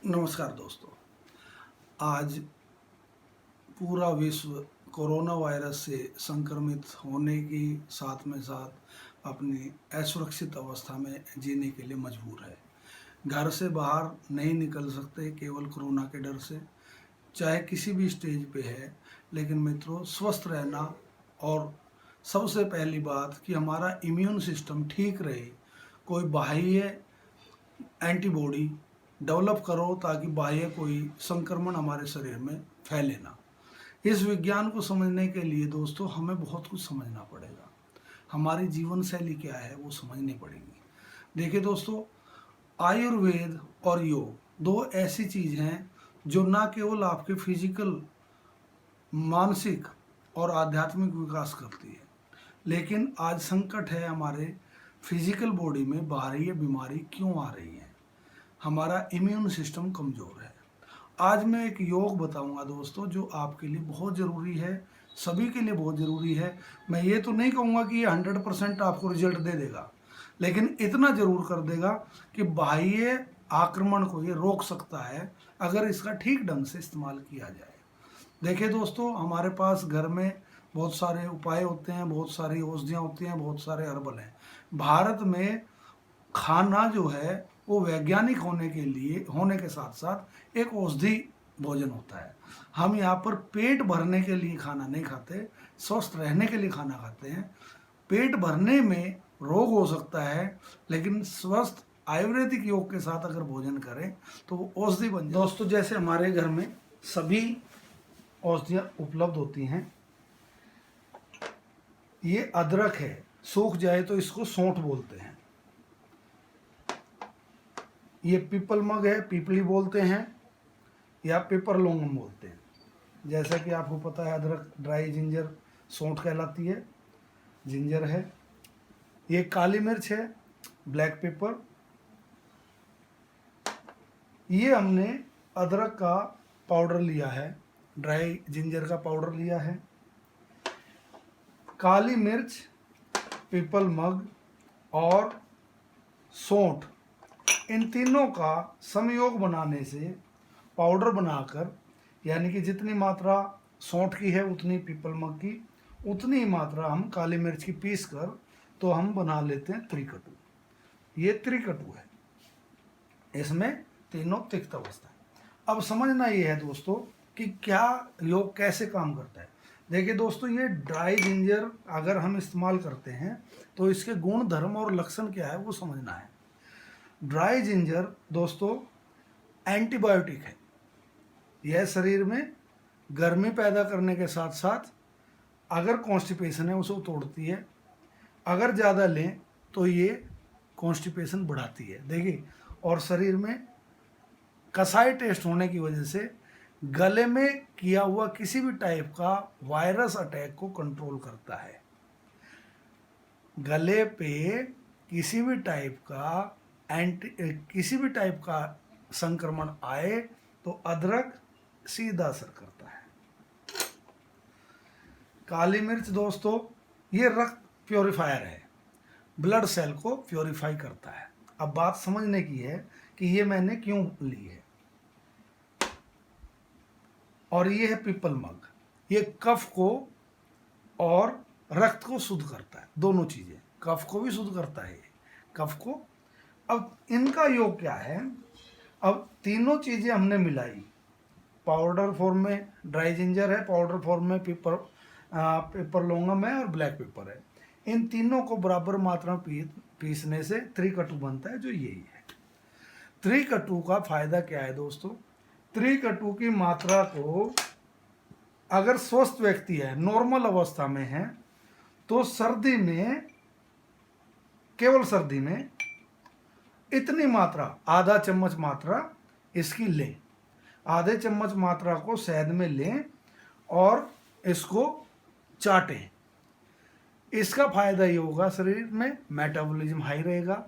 नमस्कार दोस्तों। आज पूरा विश्व कोरोना वायरस से संक्रमित होने की साथ में साथ अपनी असुरक्षित अवस्था में जीने के लिए मजबूर है। घर से बाहर नहीं निकल सकते केवल कोरोना के डर से, चाहे किसी भी स्टेज पे है। लेकिन मित्रों, स्वस्थ रहना और सबसे पहली बात कि हमारा इम्यून सिस्टम ठीक रहे, कोई बाह्य एंटीबॉडी डेवलप करो ताकि बाह्य कोई संक्रमण हमारे शरीर में फैले ना। इस विज्ञान को समझने के लिए दोस्तों हमें बहुत कुछ समझना पड़ेगा। हमारी जीवन शैली क्या है वो समझनी पड़ेगी। देखिए दोस्तों, आयुर्वेद और योग दो ऐसी चीज़ हैं जो ना केवल आपके फिजिकल, मानसिक और आध्यात्मिक विकास करती है, लेकिन आज संकट है हमारे फिजिकल बॉडी में बाहरी बीमारी क्यों आ रही है। हमारा इम्यून सिस्टम कमज़ोर है। आज मैं एक योग बताऊंगा दोस्तों जो आपके लिए बहुत ज़रूरी है, सभी के लिए बहुत ज़रूरी है। मैं ये तो नहीं कहूँगा कि ये 100% आपको रिजल्ट दे देगा, लेकिन इतना ज़रूर कर देगा कि बाह्य आक्रमण को ये रोक सकता है अगर इसका ठीक ढंग से इस्तेमाल किया जाए। देखिए दोस्तों, हमारे पास घर में बहुत सारे उपाय होते हैं, बहुत सारी औषधियाँ होती हैं, बहुत सारे हर्बल हैं। भारत में खाना जो है वो वैज्ञानिक होने के लिए होने के साथ साथ एक औषधि भोजन होता है। हम यहाँ पर पेट भरने के लिए खाना नहीं खाते, स्वस्थ रहने के लिए खाना खाते हैं। पेट भरने में रोग हो सकता है, लेकिन स्वस्थ आयुर्वेदिक योग के साथ अगर भोजन करें तो वो औषधि बन जाए। दोस्तों, जैसे हमारे घर में सभी औषधियाँ उपलब्ध होती हैं। ये अदरक है, सूख जाए तो इसको सौंठ बोलते हैं। ये पीपल मग है, पीपली बोलते हैं या पेपर लौंगन बोलते हैं। जैसा कि आपको पता है, अदरक ड्राई जिंजर सौंठ कहलाती है, जिंजर है। ये काली मिर्च है, ब्लैक पेपर। ये हमने अदरक का पाउडर लिया है, ड्राई जिंजर का पाउडर लिया है। काली मिर्च, पीपल मग और सौंठ, इन तीनों का संयोग बनाने से पाउडर बनाकर, यानी कि जितनी मात्रा सौंठ की है उतनी पीपल मग की, उतनी ही मात्रा हम काली मिर्च की पीस कर तो हम बना लेते हैं त्रिकटु। ये त्रिकटु है, इसमें तीनों तिक्त अवस्था है। अब समझना ये है दोस्तों कि क्या योग कैसे काम करता है। देखिए दोस्तों, ये ड्राई जिंजर अगर हम इस्तेमाल करते हैं तो इसके गुण धर्म और लक्षण क्या है वो समझना है। ड्राई जिंजर दोस्तों एंटीबायोटिक है। यह शरीर में गर्मी पैदा करने के साथ साथ अगर कॉन्स्टिपेशन है उसे तोड़ती है। अगर ज़्यादा लें तो ये कॉन्स्टिपेशन बढ़ाती है। देखिए, और शरीर में कसाई टेस्ट होने की वजह से गले में किया हुआ किसी भी टाइप का वायरस अटैक को कंट्रोल करता है। गले पे किसी भी टाइप का संक्रमण आए तो अदरक सीधा असर करता है। काली मिर्च दोस्तों ये रक्त प्योरीफायर है, ब्लड सेल को प्योरीफाई करता है। अब बात समझने की है कि ये मैंने क्यों ली है। और ये है पीपल मग, ये कफ को और रक्त को शुद्ध करता है, दोनों चीजें। कफ को भी शुद्ध करता है, कफ को। अब इनका योग क्या है। अब तीनों चीजें हमने मिलाई, पाउडर फॉर्म में ड्राई जिंजर है, पाउडर फॉर्म में पेपर लौंगम है और ब्लैक पेपर है। इन तीनों को बराबर मात्रा में पीसने से त्रिकटु बनता है, जो यही है। त्रिकटु का फायदा क्या है दोस्तों। त्रिकटु की मात्रा को अगर स्वस्थ व्यक्ति है, नॉर्मल अवस्था में है, तो सर्दी में, केवल सर्दी में इतनी मात्रा, आधा चम्मच मात्रा इसकी लें। आधे चम्मच मात्रा को शहद में लें और इसको चाटें। इसका फायदा ये होगा, शरीर में मेटाबॉलिज्म हाई रहेगा,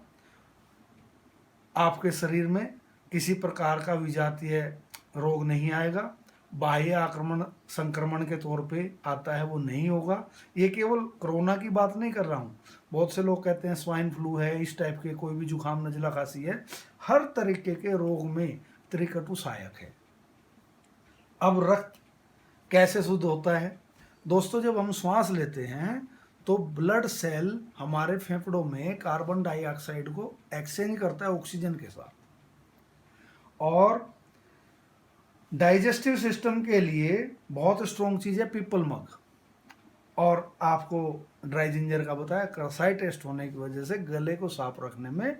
आपके शरीर में किसी प्रकार का विजातीय रोग नहीं आएगा, बाह्य आक्रमण संक्रमण के तौर पे आता है वो नहीं होगा। ये केवल कोरोना की बात नहीं कर रहा हूँ, बहुत से लोग कहते हैं स्वाइन फ्लू है, इस टाइप के कोई भी जुकाम नजला खांसी है, हर तरीके के रोग में त्रिकटु सहायक है। अब रक्त कैसे शुद्ध होता है दोस्तों? जब हम श्वास लेते हैं तो ब्लड सेल हमारे फेफड़ों में कार्बन डाइऑक्साइड को एक्सचेंज करता है ऑक्सीजन के साथ, और डाइजेस्टिव सिस्टम के लिए बहुत स्ट्रॉन्ग चीज़ है पीपल मग। और आपको ड्राई जिंजर का बताया, क्रसाई टेस्ट होने की वजह से गले को साफ रखने में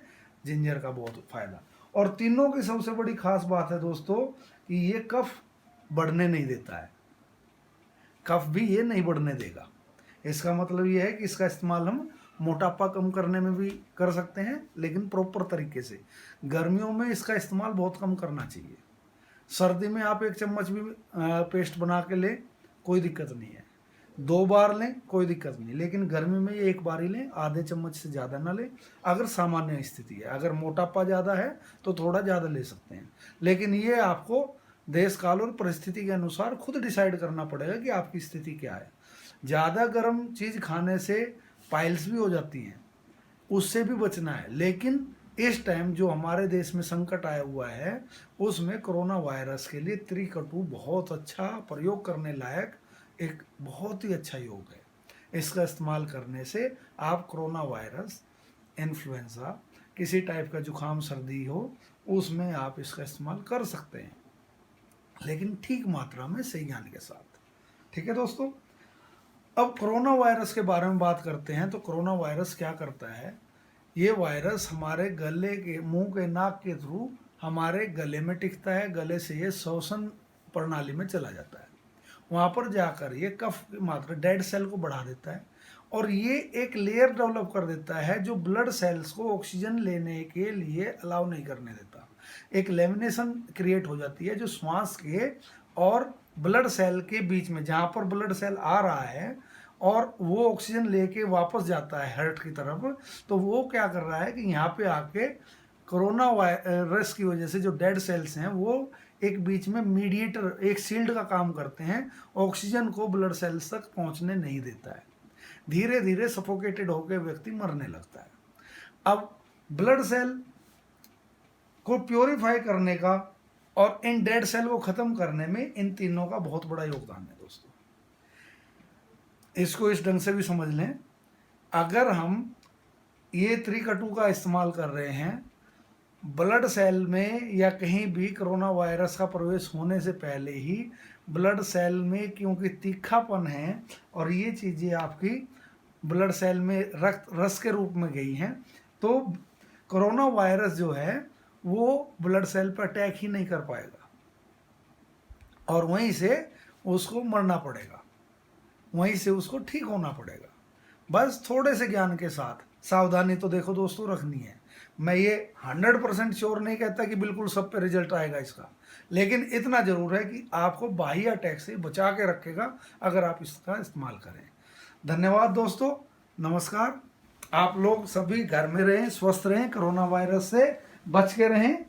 जिंजर का बहुत फायदा। और तीनों की सबसे बड़ी खास बात है दोस्तों कि ये कफ बढ़ने नहीं देता है, कफ भी ये नहीं बढ़ने देगा। इसका मतलब ये है कि इसका इस्तेमाल हम मोटापा कम करने में भी कर सकते हैं, लेकिन प्रॉपर तरीके से। गर्मियों में इसका इस्तेमाल बहुत कम करना चाहिए। सर्दी में आप 1 चम्मच भी पेस्ट बना के लें, कोई दिक्कत नहीं है। 2 बार लें, कोई दिक्कत नहीं, लेकिन गर्मी में ये 1 बार ही लें, आधे चम्मच से ज़्यादा ना लें। अगर सामान्य स्थिति है, अगर मोटापा ज़्यादा है तो थोड़ा ज़्यादा ले सकते हैं, लेकिन ये आपको देश काल और परिस्थिति के अनुसार खुद डिसाइड करना पड़ेगा कि आपकी स्थिति क्या है। ज़्यादा गर्म चीज़ खाने से पाइल्स भी हो जाती हैं, उससे भी बचना है। लेकिन इस टाइम जो हमारे देश में संकट आया हुआ है, उसमें कोरोना वायरस के लिए त्रिकटु बहुत अच्छा, प्रयोग करने लायक एक बहुत ही अच्छा योग है। इसका इस्तेमाल करने से आप कोरोना वायरस, इन्फ्लुएंजा, किसी टाइप का जुकाम सर्दी हो, उसमें आप इसका इस्तेमाल कर सकते हैं, लेकिन ठीक मात्रा में, सही ज्ञान के साथ। ठीक है दोस्तों, अब कोरोना वायरस के बारे में बात करते हैं। तो कोरोना वायरस क्या करता है? ये वायरस हमारे गले के, मुंह के, नाक के थ्रू हमारे गले में टिकता है। गले से ये श्वसन प्रणाली में चला जाता है, वहाँ पर जाकर ये कफ की मात्रा, डेड सेल को बढ़ा देता है, और ये एक लेयर डेवलप कर देता है जो ब्लड सेल्स को ऑक्सीजन लेने के लिए अलाउ नहीं करने देता। एक लेमिनेशन क्रिएट हो जाती है जो श्वास के और ब्लड सेल के बीच में, जहाँ पर ब्लड सेल आ रहा है और वो ऑक्सीजन लेके वापस जाता है हार्ट की तरफ, तो वो क्या कर रहा है कि यहाँ पे आके कोरोना वायरस की वजह से जो डेड सेल्स हैं वो एक बीच में मीडिएटर, एक शील्ड का काम करते हैं, ऑक्सीजन को ब्लड सेल्स तक पहुँचने नहीं देता है। धीरे धीरे सफोकेटेड होकर व्यक्ति मरने लगता है। अब ब्लड सेल को प्योरीफाई करने का और इन डेड सेल को खत्म करने में इन तीनों का बहुत बड़ा योगदान है दोस्तों। इसको इस ढंग से भी समझ लें, अगर हम ये त्रिकटु का इस्तेमाल कर रहे हैं ब्लड सेल में या कहीं भी कोरोना वायरस का प्रवेश होने से पहले ही, ब्लड सेल में क्योंकि तीखापन है और ये चीज़ें आपकी ब्लड सेल में रक्त रस के रूप में गई हैं, तो कोरोना वायरस जो है वो ब्लड सेल पर अटैक ही नहीं कर पाएगा और वहीं से उसको मरना पड़ेगा, वहीं से उसको ठीक होना पड़ेगा। बस थोड़े से ज्ञान के साथ सावधानी तो देखो दोस्तों रखनी है। मैं ये 100% श्योर नहीं कहता कि बिल्कुल सब पे रिजल्ट आएगा इसका, लेकिन इतना जरूर है कि आपको बाह्य अटैक से बचा के रखेगा अगर आप इसका इस्तेमाल करें। धन्यवाद दोस्तों, नमस्कार। आप लोग सभी घर में रहें, स्वस्थ रहें, कोरोना वायरस से बच के रहें।